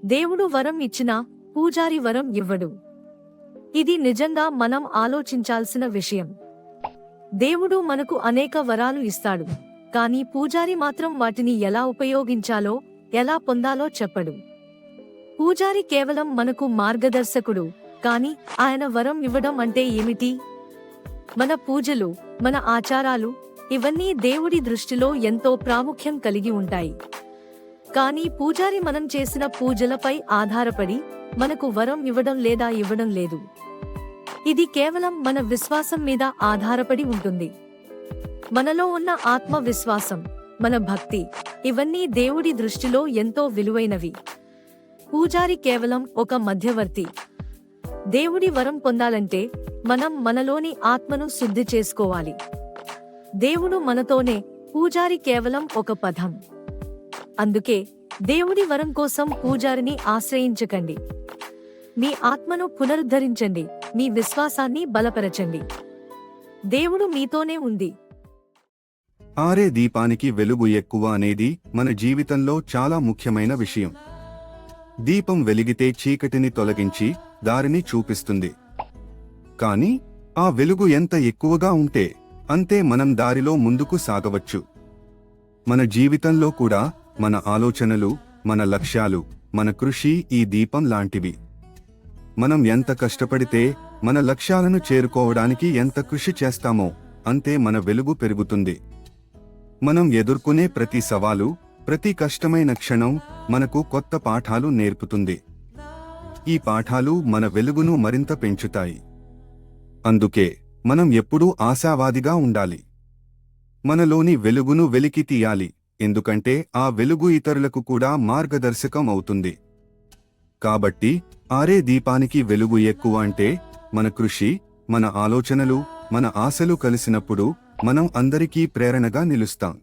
దేవుడు వరం ఇచ్చినా పూజారి వరం ఇవ్వడు. ఇది నిజంగా మనం ఆలోచించాల్సిన విషయం. దేవుడు మనకు అనేక వరాలు ఇస్తాడు, కానీ పూజారి మాత్రం వాటిని ఎలా ఉపయోగించాలో, ఎలా పొందాలో చెప్పడు. పూజారి కేవలం మనకు మార్గదర్శకుడు, కానీ ఆయన వరం ఇవ్వడం అంటే ఏమిటి? మన పూజలు, మన ఆచారాలు, ఇవన్నీ దేవుడి దృష్టిలో ఎంతో ప్రాముఖ్యం కలిగి ఉంటాయి. కానీ పూజారి మనం చేసిన పూజలపై ఆధారపడి మనకు వరం ఇవ్వడం లేదా ఇవ్వడం లేదు. ఇది కేవలం మన విశ్వాసం మీద ఆధారపడి ఉంటుంది. మనలో ఉన్న ఆత్మవిశ్వాసం, మన భక్తి, ఇవన్నీ దేవుడి దృష్టిలో ఎంతో విలువైనవి. పూజారి కేవలం ఒక మధ్యవర్తి. దేవుడి వరం పొందాలంటే మనం మనలోని ఆత్మను శుద్ధి చేసుకోవాలి. దేవుడు మనతోనే, పూజారి కేవలం ఒక పదం. అందుకే దేవుడి వరం కోసం పూజారిని ఆశ్రయించకండి. మీ ఆత్మను పునరుద్ధరించండి, మీ విశ్వాసాన్ని బలపరచండి. దేవుడు మీతోనే ఉంది. ఆరే దీపానికి వెలుగు ఎక్కువ అనేది మన జీవితంలో చాలా ముఖ్యమైన విషయం. దీపం వెలిగితే చీకటిని తొలగించి దారిని చూపిస్తుంది. కానీ ఆ వెలుగు ఎంత ఎక్కువగా ఉంటే అంతే మనం దారిలో ముందుకు సాగవచ్చు. మన జీవితంలో కూడా మన ఆలోచనలు, మన లక్ష్యాలు, మన కృషి ఈ దీపం లాంటివి. మనం ఎంత కష్టపడితే, మన లక్ష్యాలను చేరుకోవడానికి ఎంత కృషి చేస్తామో అంతే మన వెలుగు పెరుగుతుంది. మనం ఎదుర్కొనే ప్రతి సవాలు, ప్రతి కష్టమైన క్షణం మనకు కొత్త పాఠాలు నేర్పుతుంది. ఈ పాఠాలు మన వెలుగును మరింత పెంచుతాయి. అందుకే మనం ఎప్పుడూ ఆశావాదిగా ఉండాలి. మనలోని వెలుగును వెలికి తీయాలి, ఎందుకంటే ఆ వెలుగు ఇతరులకు కూడా మార్గదర్శకం అవుతుంది. కాబట్టి ఆరే దీపానికి వెలుగు ఎక్కువ అంటే మన కృషి, మన ఆలోచనలు, మన ఆశలు కలిసినప్పుడు మనం అందరికీ ప్రేరణగా నిలుస్తాం.